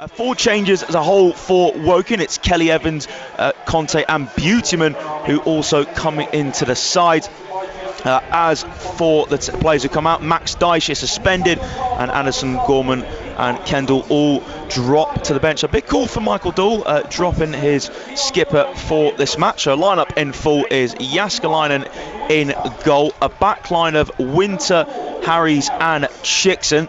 Four changes as a whole for Woking. It's Kelly Evans, Conte and Buteman who also coming into the side. As for the players who come out, Max Dyche is suspended and Anderson, Gorman and Kendall all drop to the bench. A big call for Michael Dool, dropping his skipper for this match. So lineup in full is Jaskalainen in goal, a back line of Winter, Harries and Chickson.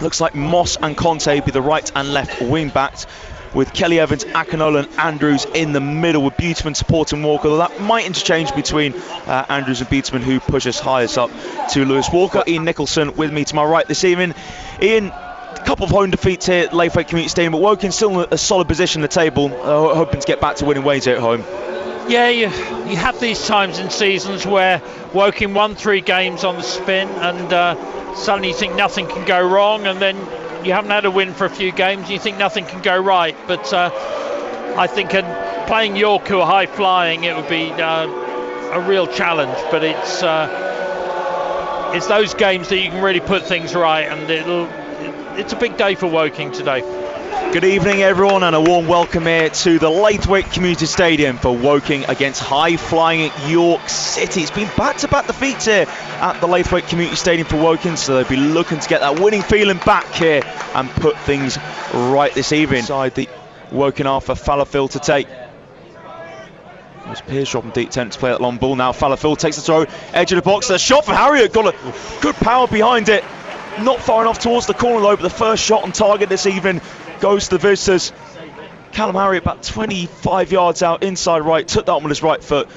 Looks like Moss and Conte be the right and left wing backs, with Kelly Evans, Akinol and Andrews in the middle, with Buteman supporting Walker. Though that might interchange between Andrews and Buteman, who pushes highest up to Lewis Walker. Ian Nicholson with me to my right this evening. Ian, a couple of home defeats here at Laithwaite Community Stadium, but Woking still in a solid position in the table, hoping to get back to winning ways here at home. Yeah, you have these times in seasons where Woking won 3 games on the spin and suddenly you think nothing can go wrong, and then you haven't had a win for a few games and you think nothing can go right. But I think playing York, who are high flying, it would be a real challenge, but it's those games that you can really put things right, and it's a big day for Woking today. Good evening everyone, and a warm welcome here to the Laithwaite Community Stadium for Woking against high-flying York City. It's been back-to-back defeats here at the Laithwaite Community Stadium for Woking, so they'll be looking to get that winning feeling back here and put things right this evening. Inside the Woking half for Fallowfield to take. There's Pearce dropping deep, attempt to play that long ball. Now Fallowfield takes the throw, edge of the box. A shot for Harriet, got a good power behind it. Not far enough towards the corner though, but the first shot on target this evening goes to the visitors. Callum Harriet about 25 yards out, inside right, took that one with his right foot.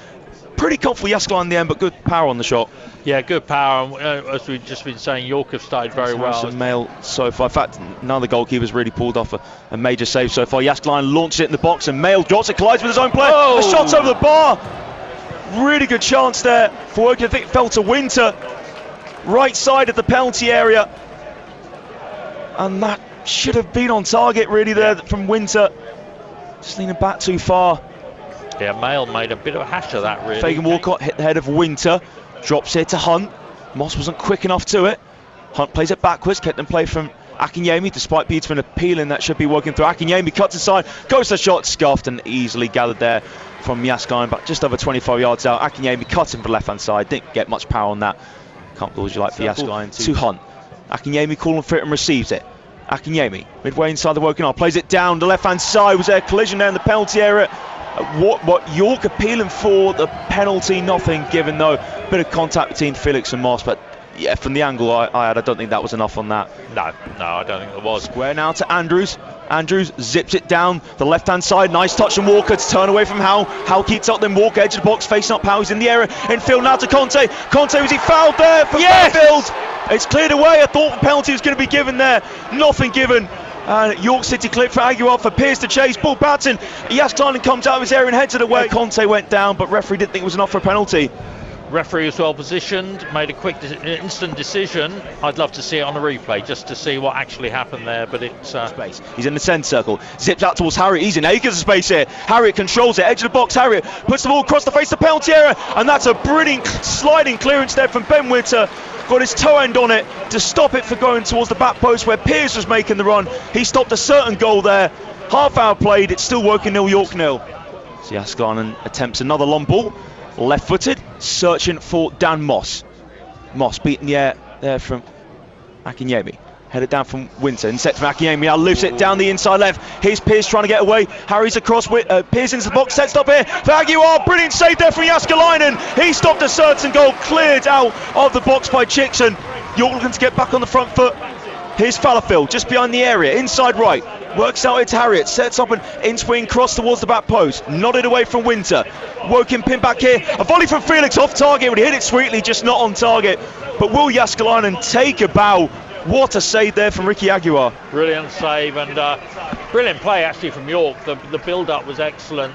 Pretty comfortable Jaskalainen in the end, but good power on the shot. Yeah, good power. As we've just been saying, York have started very well. Mail so far. In fact, none of the goalkeepers really pulled off a major save so far. Jaskalainen launched it in the box and Mail drops it, collides with his own player. Oh! A shot over the bar. Really good chance there for Woking. I think it fell to Winter. Right side of the penalty area. And that should have been on target really there from Winter. Just leaning back too far. Yeah, Mail made a bit of a hash of that really. Fagan Walcott hit the head of Winter. Drops it to Hunt. Moss wasn't quick enough to it. Hunt plays it backwards, kept in play from Akinyemi, despite Peterman appealing that should be working through. Akinyemi cuts inside, goes to the shot, scuffed and easily gathered there from Jaskalainen, but just over 25 yards out. Akinyemi cutting for the left hand side, didn't get much power on that. Comfortable as you like for Jaskalainen to Hunt. Akinyemi calling for it and receives it. Akinyemi, midway inside the Woking half, plays it down the left hand side. Was there a collision there in the penalty area? What York appealing for the penalty, nothing given though. Bit of contact between Felix and Moss, but yeah, from the angle I had, I don't think that was enough on that. No, I don't think it was. Square now to Andrews. Andrews zips it down the left hand side. Nice touch from Walker to turn away from Howe. Howe keeps up, then Walker edge of the box, facing up Howe. He's in the area. Infield now to Conte. Conte, was he fouled there for Fairfield? It's cleared away. I thought the penalty was going to be given there. Nothing given. And York City clip for Aguilar, for Pearce to chase. Ball batting. Jaskalainen comes out of his area and heads it away. Conte went down, but referee didn't think it was enough for a penalty. Referee was well positioned, made a quick instant decision. I'd love to see it on a replay just to see what actually happened there, but it's space. He's in the centre circle, zips out towards Harriet. He's in acres of space here. Harriet controls it, edge of the box. Harriet puts the ball across the face of the penalty area, and that's a brilliant sliding clearance there from Ben Winter. Got his toe end on it to stop it for going towards the back post where Pearce was making the run. He stopped a certain goal there. Half hour played, it's still Woking 0, York 0. So Jaskalainen attempts another long ball. Left-footed, searching for Dan Moss. Moss beating the air there from Akinyemi. Headed down from Winter, and set from Akinyemi. Now lifts it down the inside left. Here's Pearce trying to get away. Harry's across with Pearce into the box. Set stop here for Aguilar. Brilliant save there from Jaskalainen. He stopped a certain goal, cleared out of the box by Chickson. York looking to get back on the front foot. Here's Fallowfield just behind the area, inside right. Works out into Harriet, sets up an in-swing cross towards the back post. Nodded away from Winter. Woking pin back here. A volley from Felix off target, but he hit it sweetly, just not on target. But will Jaskalainen take a bow? What a save there from Ricky Aguilar. Brilliant save and brilliant play actually from York. The build-up was excellent.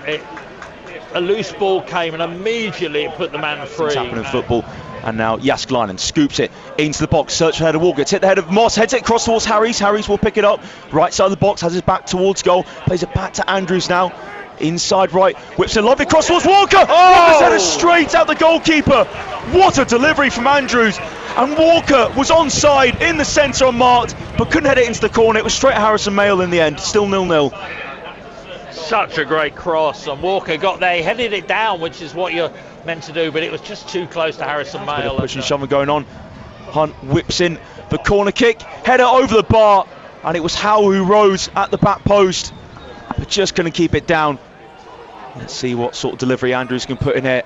A loose ball came and immediately it put the man free. It's happening in football. And now Jaskalainen scoops it into the box, search for the head of Walker, hit the head of Moss, heads it across towards Harries. Harries will pick it up, right side of the box, has his back towards goal, plays it back to Andrews now, inside right, whips it lovely cross towards Walker. Walker's headed straight out the goalkeeper. What a delivery from Andrews. and Walker was onside in the centre unmarked, but couldn't head it into the corner. It was straight at Harrison Mayle in the end, still 0-0. Such a great cross, and Walker got there, he headed it down, which is what you're meant to do, but it was just too close to Harrison Mayle. Push and shoving going on. Hunt whips in the corner kick, header over the bar, and it was Howe who rose at the back post, but just couldn't keep it down. Let's see what sort of delivery Andrews can put in here.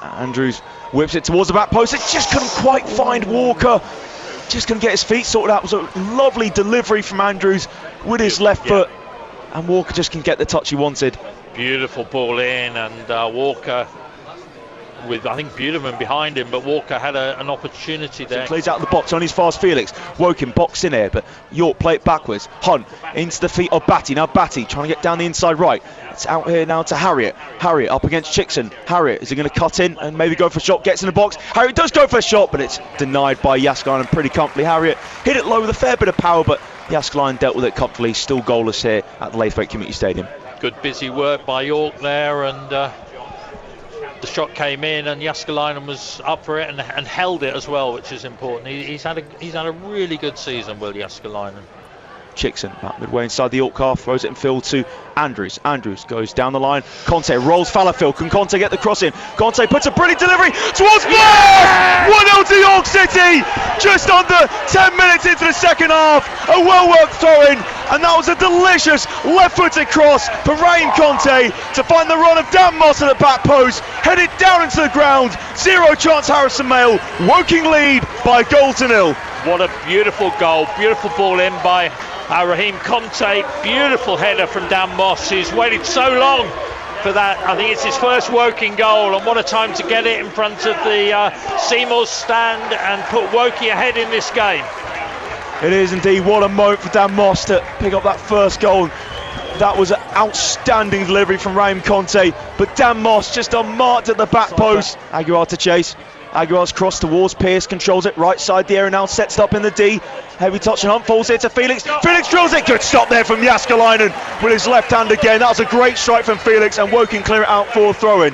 Andrews whips it towards the back post. It just couldn't quite find Walker. Just couldn't get his feet sorted out. It was a lovely delivery from Andrews with his left foot, and Walker just can get the touch he wanted. Beautiful ball in, and Walker with, I think, Buterman behind him, but Walker had an opportunity there. Plays out of the box on his fast Felix. Woking boxed in here, but York play it backwards. Hunt into the feet of Batty. Now Batty trying to get down the inside right. It's out here now to Harriet. Harriet up against Chickson. Harriet, is he going to cut in and maybe go for a shot? Gets in the box. Harriet does go for a shot, but it's denied by Yaskalainen pretty comfortably. Harriet hit it low with a fair bit of power, but Yaskalainen dealt with it comfortably. Still goalless here at the Laithwaite Community Stadium. Good busy work by York there, and the shot came in, and Yaskalainen was up for it and held it as well, which is important. He's had a really good season, Will Yaskalainen. Chickson about midway inside the York half, throws it in field to Andrews. Andrews goes down the line. Conte rolls Fallowfield. Can Conte get the cross in? Conte puts a brilliant delivery towards goal! 1-0 to York City! Just under 10 minutes into the second half. A well-worked throw-in, and that was a delicious left-footed cross for Raheem Conte to find the run of Dan Moss at the back post. Headed down into the ground. Zero chance Harrison Mayle. Woking lead by 1-0. What a beautiful goal. Beautiful ball in by Raheem Conte. Beautiful header from Dan Moss, who's waited so long for that. I think it's his first Woking goal, and what a time to get it in front of the Seymour's stand and put Woking ahead in this game. It is indeed. What a moment for Dan Moss to pick up that first goal. That was an outstanding delivery from Raheem Conte, but Dan Moss just unmarked at the back post. Aguiar to chase. Aguiar's cross towards Pearce, controls it right side the area now, sets it up in the D. Heavy touch and Hunt falls here to Felix. Felix drills it. Good stop there from Yaskalainen with his left hand again. That was a great strike from Felix, and Woking clear it out for a throw-in.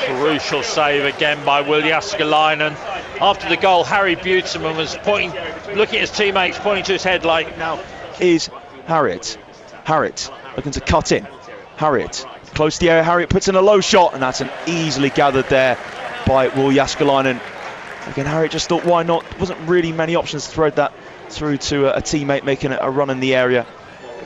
Crucial save again by Will Yaskalainen. After the goal, Harry Buterman was looking at his teammates, pointing to his head like, now is Harriet. Harriet looking to cut in. Harriet close to the area. Harriet puts in a low shot, and that's an easily gathered there by Will Yaskalainen. Again, Harriet just thought, why not? There wasn't really many options to thread that through to a teammate making a run in the area.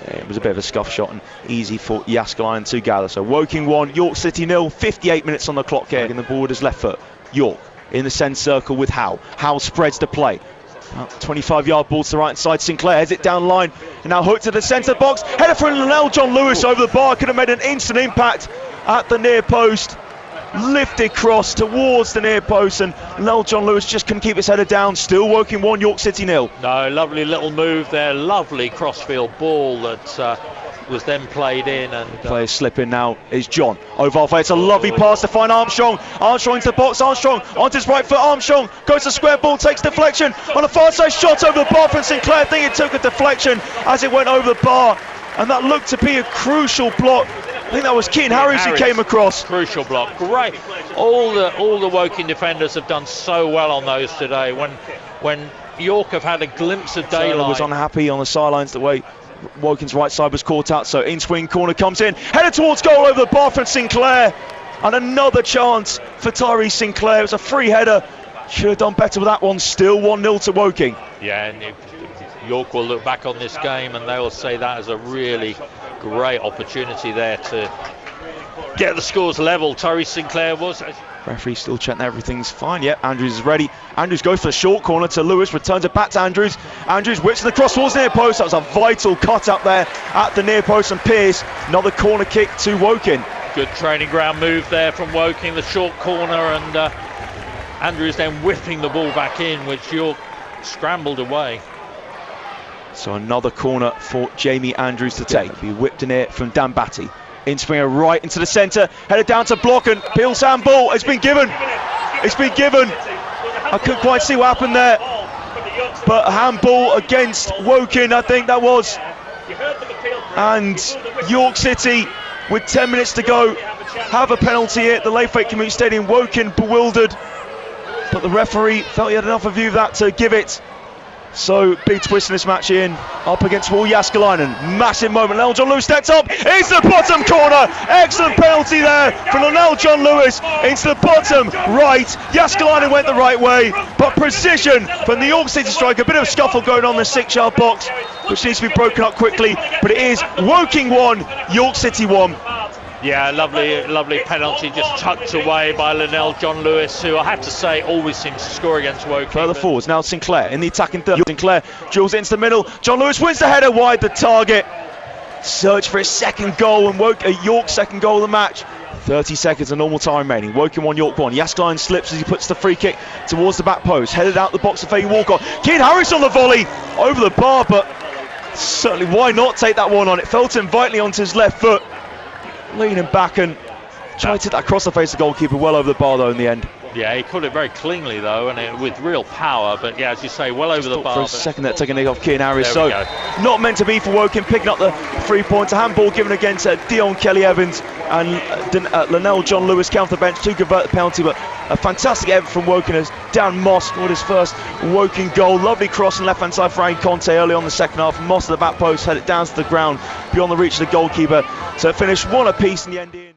It was a bit of a scuff shot and easy for Yaskalainen to gather. So Woking 1, York City 0, 58 minutes on the clock here. And the ball with his left foot. York in the centre circle with Howe. Howe spreads the play. 25-yard ball to the right side. Sinclair heads it down the line and now hooked to the centre box. Header from Lionel John Lewis over the bar. Could have made an instant impact at the near post. Lifted cross towards the near post, and Lionel John Lewis just couldn't keep his header down. Still Woking 1, York City 0. No, lovely little move there. Lovely crossfield ball that was then played in. And player slipping now is John over halfway. It's a lovely pass to find Armstrong. Armstrong into the box. Armstrong onto his right foot. Armstrong goes to square ball, takes deflection on the far side. Shot over the bar from Sinclair. I think it took a deflection as it went over the bar, and that looked to be a crucial block. I think that was Keane Harris who came across. Crucial block. Great. All the Woking defenders have done so well on those today. When York have had a glimpse of daylight. Taylor was unhappy on the sidelines the way Woking's right side was caught out. So in swing corner comes in. Headed towards goal over the bar from Sinclair. And another chance for Tyrese Sinclair. It was a free header. Should have done better with that one. Still 1-0 to Woking. Yeah, and York will look back on this game and they will say that is a really great opportunity there to get the scores level. Tyrese Sinclair was. Referee still checking everything's fine. Yep, Andrews is ready. Andrews goes for the short corner to Lewis, returns it back to Andrews. Andrews whips the cross towards the near post. That was a vital cut up there at the near post, and Pearce, another corner kick to Woking. Good training ground move there from Woking, the short corner, and Andrews then whipping the ball back in, which York scrambled away. So another corner for Jamie Andrews to take. Be whipped in here from Dan Batty. In springer right into the centre, headed down to block, and Bill's handball has been given. It's been given. I couldn't quite see what happened there, but a handball against Woking, I think that was. And York City, with 10 minutes to go, have a penalty here at the Laithwaite Community Stadium. Woking bewildered. but the referee felt he had enough of view of that to give it. So big twist in this match, Ian, up against Paul Jääskeläinen. Massive moment. Lionel John Lewis stepped up into the bottom corner. Excellent penalty there from Lionel John Lewis into the bottom right. Jääskeläinen went the right way, but precision from the York City striker. A bit of a scuffle going on in the 6-yard box, which needs to be broken up quickly. But it is Woking 1, York City 1. Yeah, lovely penalty, just tucked away by Lionel John Lewis, who I have to say always seems to score against Woking. Further forwards, now Sinclair in the attacking third. Sinclair drills into the middle. John Lewis wins the header wide the target. Search for his second goal, and York's second goal of the match. 30 seconds of normal time remaining. Woking 1, York 1. Jääskeläinen slips as he puts the free kick towards the back post. Headed out the box of Faye Walcott. Keane Harris on the volley over the bar, but certainly why not take that one on? It fell invitingly onto his left foot. Leaning back and tried to hit that across the face of the goalkeeper, well over the bar though in the end. Yeah, he caught it very cleanly though, and with real power, but yeah, as you say, well over the bar. For a second there, taking a nick off Keane Harris. So not meant to be for Woking, picking up the 3 points. A handball given against Dion Kelly-Evans, and Lionel John Lewis counter bench to convert the penalty, but a fantastic effort from Woking as Dan Moss scored his first Woking goal. Lovely cross on left hand side for Ryan Conte early on the second half. Moss at the back post, had it down to the ground beyond the reach of the goalkeeper. So it finished 1 apiece in the end.